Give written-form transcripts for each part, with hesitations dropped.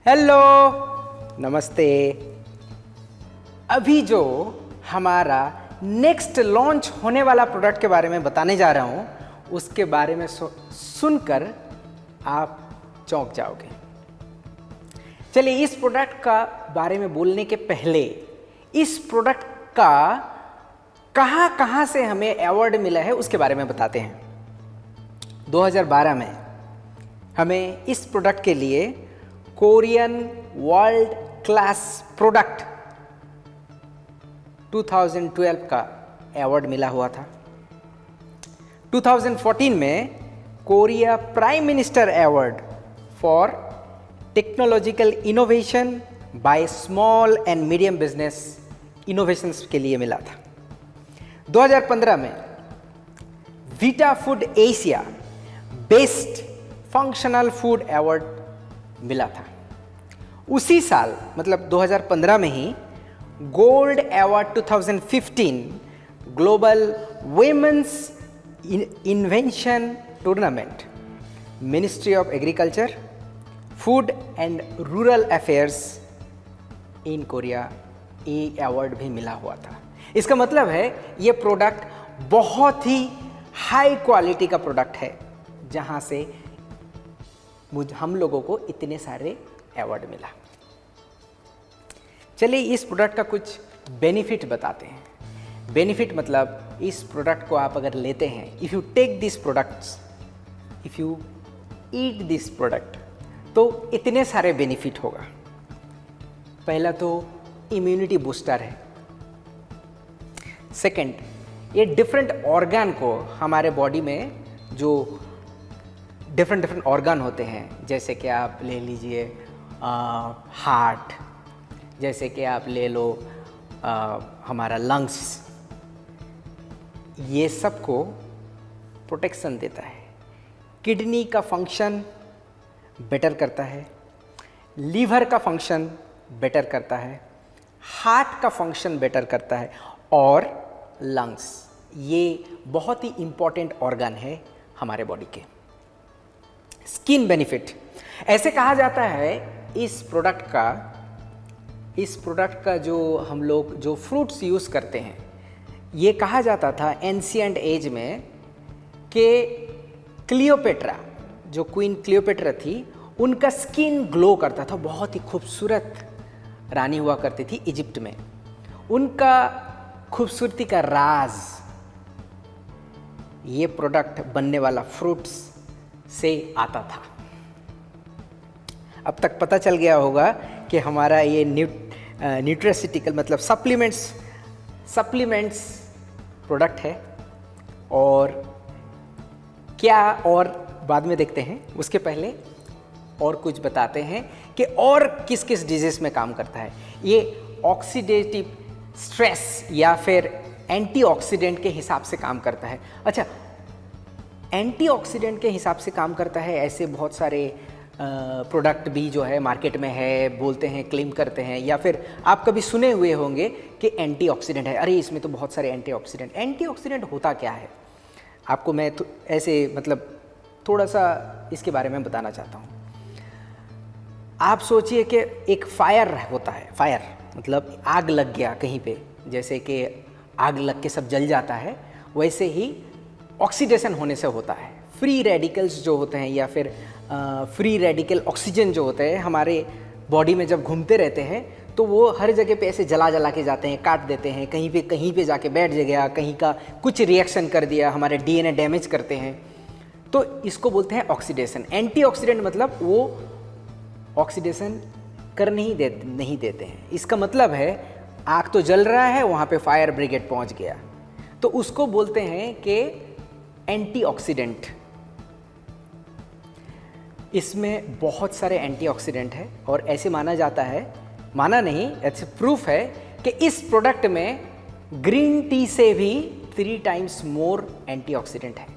Hello, नमस्ते। अभी जो हमारा नेक्स्ट लॉन्च होने वाला प्रोडक्ट के बारे में बताने जा रहा हूँ, उसके बारे में सुनकर आप चौंक जाओगे। चलिए, इस प्रोडक्ट का बारे में बोलने के पहले इस प्रोडक्ट का कहाँ से हमें अवार्ड मिला है उसके बारे में बताते हैं। 2012 में हमें इस प्रोडक्ट के लिए कोरियन वर्ल्ड क्लास प्रोडक्ट 2012 का अवार्ड मिला हुआ था। 2014 में Korea prime minister award for technological innovation by small and medium business innovations के लिए मिला था। 2015 में Vita food Asia best functional food award मिला था। उसी साल मतलब 2015 में ही gold award 2015 global women's invention tournament ministry of agriculture food and rural affairs in Korea ये अवार्ड भी मिला हुआ था। इसका मतलब है ये प्रोडक्ट बहुत ही हाई क्वालिटी का प्रोडक्ट है, जहां से हम लोगों को इतने सारे अवार्ड मिला। चलिए, इस प्रोडक्ट का कुछ बेनिफिट बताते हैं। बेनिफिट मतलब इस प्रोडक्ट को आप अगर लेते हैं, if you take this products, if you eat this product, तो इतने सारे बेनिफिट होगा। पहला तो इम्यूनिटी बूस्टर है। सेकंड, ये डिफरेंट ऑर्गन को हमारे बॉडी में जो डिफरेंट ऑर्गन होते हैं, जैसे कि आप ले लीजिए हार्ट, जैसे कि आप ले लो हमारा लंग्स, ये सब को प्रोटेक्शन देता है। किडनी का फंक्शन बेटर करता है, लीवर का फंक्शन बेटर करता है, हार्ट का फंक्शन बेटर करता है, और लंग्स, ये बहुत ही इम्पॉर्टेंट ऑर्गन है हमारे बॉडी के। स्किन बेनिफिट, ऐसे कहा जाता है इस प्रोडक्ट का जो हम लोग जो फ्रूट्स यूज़ करते हैं, ये कहा जाता था एंशिएंट एज में कि क्लियोपेट्रा, जो क्वीन क्लियोपेट्रा थी, उनका स्किन ग्लो करता था, बहुत ही खूबसूरत रानी हुआ करती थी इजिप्ट में। उनका खूबसूरती का राज ये प्रोडक्ट बनने वाला फ्रूट्स से आता था। अब तक पता चल गया होगा कि हमारा ये न्यूट्रास्यूटिकल मतलब सप्लीमेंट्स प्रोडक्ट है, और क्या और बाद में देखते हैं। उसके पहले और कुछ बताते हैं कि और किस किस डिजीज़ में काम करता है। ये ऑक्सीडेटिव स्ट्रेस या फिर एंटीऑक्सीडेंट के हिसाब से काम करता है। अच्छा, एंटीऑक्सीडेंट के हिसाब से काम करता है, ऐसे बहुत सारे प्रोडक्ट भी जो है मार्केट में है, बोलते हैं, क्लेम करते हैं, या फिर आप कभी सुने हुए होंगे कि एंटीऑक्सीडेंट है, अरे इसमें तो बहुत सारे एंटीऑक्सीडेंट होता क्या है, आपको मैं ऐसे मतलब थोड़ा सा इसके बारे में बताना चाहता हूँ। आप सोचिए कि एक फायर होता है, फायर मतलब आग लग गया कहीं पे, जैसे कि आग लग के सब जल जाता है, वैसे ही ऑक्सीडेशन होने से होता है। फ्री रेडिकल्स जो होते हैं या फिर फ्री रेडिकल ऑक्सीजन जो होते हैं हमारे बॉडी में जब घूमते रहते हैं, तो वो हर जगह पे ऐसे जला के जाते हैं, काट देते हैं, कहीं पे जाके बैठ गया, कहीं का कुछ रिएक्शन कर दिया, हमारे डीएनए डैमेज करते हैं, तो इसको बोलते हैं ऑक्सीडेशन। एंटीऑक्सीडेंट मतलब वो ऑक्सीडेशन नहीं देते हैं। इसका मतलब है आग तो जल रहा है, वहाँ पे फायर ब्रिगेड पहुँच गया, तो उसको बोलते हैं कि एंटीऑक्सीडेंट। इसमें बहुत सारे एंटीऑक्सीडेंट है, और ऐसे माना जाता है, माना नहीं, ऐसे प्रूफ है कि इस प्रोडक्ट में ग्रीन टी से भी 3 टाइम्स मोर एंटीऑक्सीडेंट है।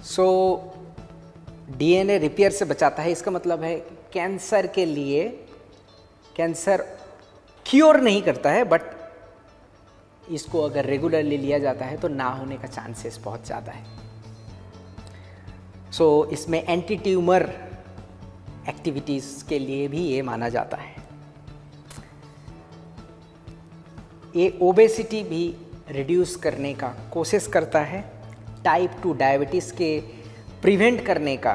सो डीएनए रिपेयर से बचाता है। इसका मतलब है कैंसर के लिए, कैंसर क्योर नहीं करता है, बट इसको अगर रेगुलरली लिया जाता है तो ना होने का चांसेस बहुत ज़्यादा है। सो इसमें एंटी ट्यूमर एक्टिविटीज़ के लिए भी ये माना जाता है। ये ओबेसिटी भी रिड्यूस करने का कोशिश करता है, टाइप 2 डायबिटीज़ के प्रिवेंट करने का,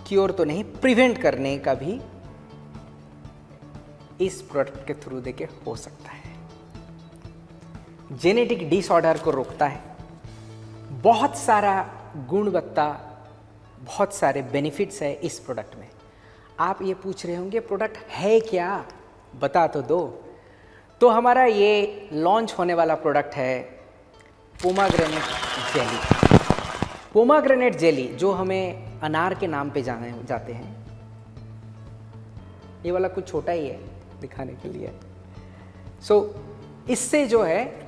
क्योर तो नहीं प्रिवेंट करने का भी इस प्रोडक्ट के थ्रू देके हो सकता है। जेनेटिक डिसऑर्डर को रोकता है। बहुत सारा गुणवत्ता, बहुत सारे बेनिफिट्स है इस प्रोडक्ट में। आप ये पूछ रहे होंगे प्रोडक्ट है क्या, बता तो दो। तो हमारा ये लॉन्च होने वाला प्रोडक्ट है पोमाग्रेनेट जेली। पोमाग्रेनेट जेली जो हमें अनार के नाम पे जाने जाते हैं, ये वाला कुछ छोटा ही है दिखाने के लिए। इससे जो है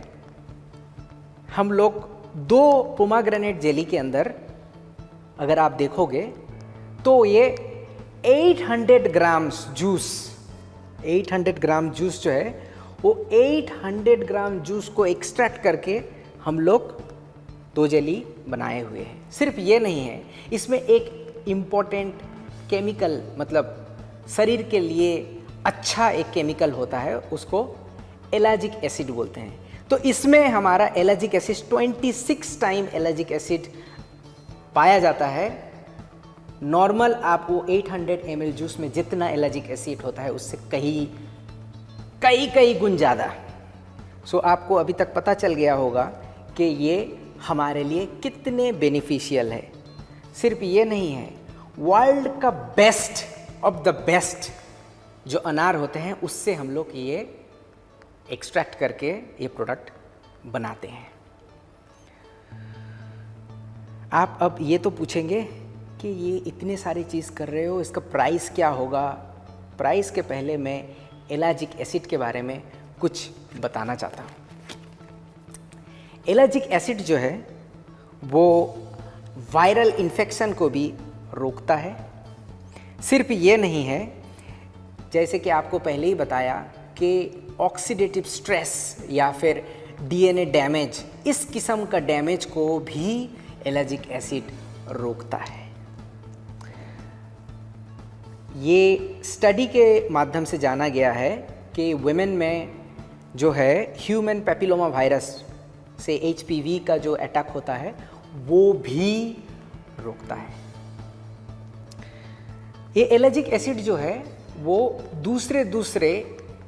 हम लोग 2 पोमाग्रेनेट जेली के अंदर अगर आप देखोगे तो ये 800 ग्राम्स जूस, 800 ग्राम जूस जो है वो 800 ग्राम जूस को एक्सट्रैक्ट करके हम लोग 2 जेली बनाए हुए हैं। सिर्फ ये नहीं है, इसमें एक इम्पॉर्टेंट केमिकल, मतलब शरीर के लिए अच्छा एक केमिकल होता है, उसको एलाजिक एसिड बोलते हैं। तो इसमें हमारा ellagic acid 26 time ellagic acid पाया जाता है। नॉर्मल आप वो 800 ml जूस में जितना एलाजिक एसिड होता है उससे कई गुण ज़्यादा। आपको अभी तक पता चल गया होगा कि ये हमारे लिए कितने बेनिफिशियल है। सिर्फ ये नहीं है, वर्ल्ड का बेस्ट ऑफ द बेस्ट जो अनार होते हैं उससे हम लोग ये एक्सट्रैक्ट करके ये प्रोडक्ट बनाते हैं। आप अब ये तो पूछेंगे कि ये इतने सारी चीज़ कर रहे हो, इसका प्राइस क्या होगा। प्राइस के पहले मैं एलाजिक एसिड के बारे में कुछ बताना चाहता हूँ। एलाजिक एसिड जो है वो वायरल इन्फेक्शन को भी रोकता है। सिर्फ ये नहीं है, जैसे कि आपको पहले ही बताया कि ऑक्सीडेटिव स्ट्रेस या फिर डीएनए डैमेज, इस किस्म का डैमेज को भी एलाजिक एसिड रोकता है। ये स्टडी के माध्यम से जाना गया है कि वुमेन में जो है ह्यूमन पैपिलोमा वायरस से HPV का जो अटैक होता है वो भी रोकता है। ये एलाजिक एसिड जो है वो दूसरे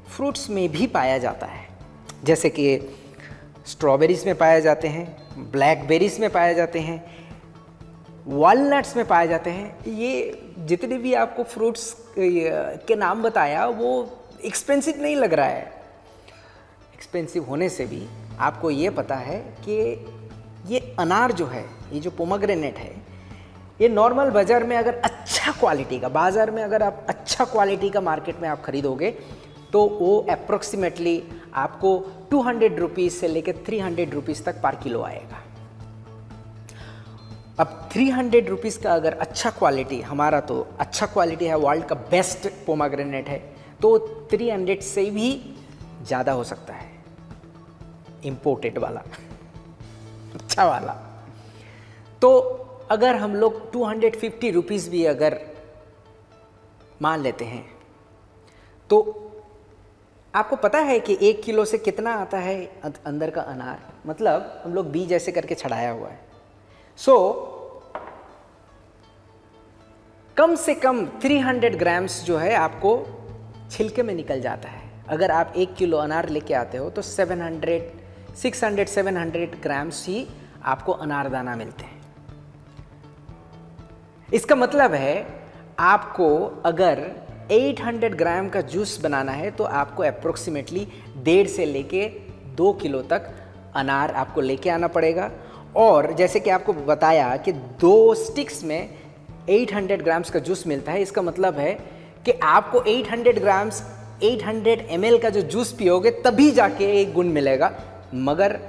फ्रूट्स में भी पाया जाता है, जैसे कि स्ट्रॉबेरीज में पाए जाते हैं, ब्लैकबेरीज में पाए जाते हैं, वॉलनट्स में पाए जाते हैं। ये जितने भी आपको फ्रूट्स के नाम बताया वो एक्सपेंसिव नहीं लग रहा है। एक्सपेंसिव होने से भी आपको ये पता है कि ये अनार जो है, ये जो पोमाग्रेनेट है, ये नॉर्मल बाज़ार में अगर अच्छा क्वालिटी का, बाज़ार में अगर आप अच्छा क्वालिटी का मार्केट में आप ख़रीदोगे तो वो अप्रोक्सीमेटली आपको 200 रुपीज़ से लेकर 300 रुपीज़ तक पर किलो आएगा। अब 300 रुपीज़ का अगर अच्छा क्वालिटी, हमारा तो अच्छा क्वालिटी है, वर्ल्ड का बेस्ट पोमाग्रेनेट है, तो 300 से भी ज़्यादा हो सकता है, इम्पोर्टेड वाला अच्छा वाला। तो अगर हम लोग 250 रुपीज़ भी अगर मान लेते हैं तो आपको पता है कि 1 किलो से कितना आता है अंदर का अनार, मतलब हम लोग बीज ऐसे करके छड़ाया हुआ है। कम से कम 300 ग्राम्स जो है आपको छिलके में निकल जाता है। अगर आप 1 किलो अनार लेके आते हो तो 600-700 ग्राम्स ही आपको अनारदाना मिलते हैं। इसका मतलब है आपको अगर 800 ग्राम का जूस बनाना है तो आपको अप्रोक्सीमेटली 1.5 से लेके 2 किलो तक अनार आपको लेके आना पड़ेगा। और जैसे कि आपको बताया कि 2 स्टिक्स में 800 ग्राम्स का जूस मिलता है। इसका मतलब है कि आपको 800 ग्राम्स 800 ml का जो जूस पियोगे तभी जाके एक गुण मिलेगा, मगर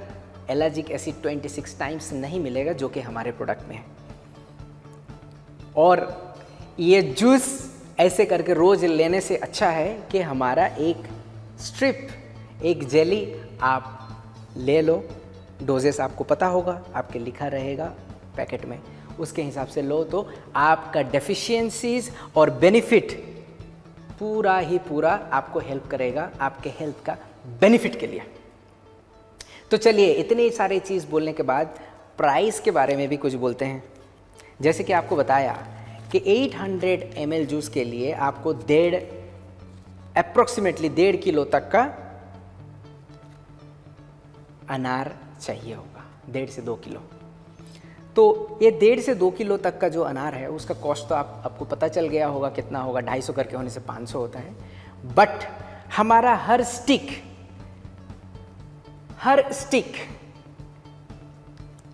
एलाजिक एसिड 26 टाइम्स नहीं मिलेगा जो कि हमारे प्रोडक्ट में है। और ये जूस ऐसे करके रोज़ लेने से अच्छा है कि हमारा एक स्ट्रिप, एक जेली आप ले लो, डोजेस आपको पता होगा, आपके लिखा रहेगा पैकेट में, उसके हिसाब से लो तो आपका डेफिशिएंसीज और बेनिफिट पूरा ही पूरा आपको हेल्प करेगा आपके हेल्थ का बेनिफिट के लिए। तो चलिए, इतनी सारी चीज़ बोलने के बाद प्राइस के बारे में भी कुछ बोलते हैं। जैसे कि आपको बताया कि 800 ml जूस के लिए आपको अप्रोक्सीमेटली 1.5 किलो तक का अनार चाहिए होगा, 1.5 से 2 किलो। तो ये 1.5 से 2 किलो तक का जो अनार है उसका कॉस्ट तो आपको पता चल गया होगा कितना होगा, 250 करके होने से 500 होता है। बट हमारा हर स्टिक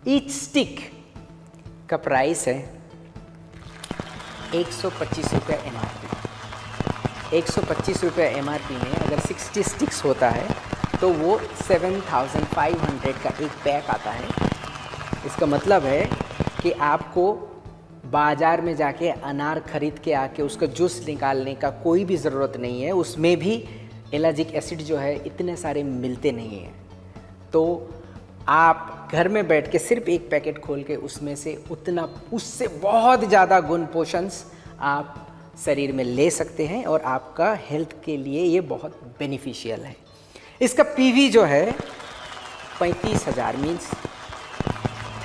ईच स्टिक का प्राइस है 125 रुपये MRP। 125 रुपये MRP में अगर 60 स्टिक्स होता है तो वो 7500 का एक पैक आता है। इसका मतलब है कि आपको बाज़ार में जाके अनार ख़रीद के आके उसका जूस निकालने का कोई भी ज़रूरत नहीं है। उसमें भी एलाजिक एसिड जो है इतने सारे मिलते नहीं हैं। तो आप घर में बैठ के सिर्फ एक पैकेट खोल के उसमें से उससे बहुत ज़्यादा गुण पोषन्स आप शरीर में ले सकते हैं और आपका हेल्थ के लिए ये बहुत बेनिफिशियल है। इसका पीवी जो है 35,000 मीन्स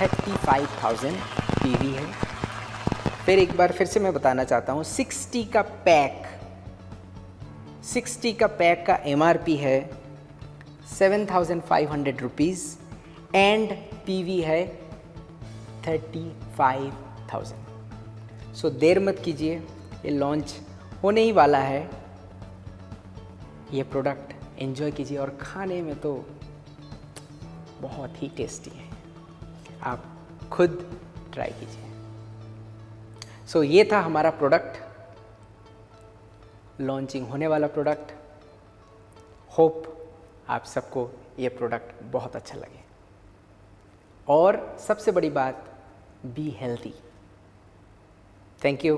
35,000 पीवी है। फिर एक बार फिर से मैं बताना चाहता हूँ, 60 का पैक का MRP है 7,500 रुपीज़ एंड पीवी है 35,000। सो देर मत कीजिए, ये लॉन्च होने ही वाला है। ये प्रोडक्ट एंजॉय कीजिए और खाने में तो बहुत ही टेस्टी है, आप खुद ट्राई कीजिए। सो ये था हमारा प्रोडक्ट, लॉन्चिंग होने वाला प्रोडक्ट। होप आप सबको ये प्रोडक्ट बहुत अच्छा लगे और सबसे बड़ी बात, बी हेल्दी। Thank you.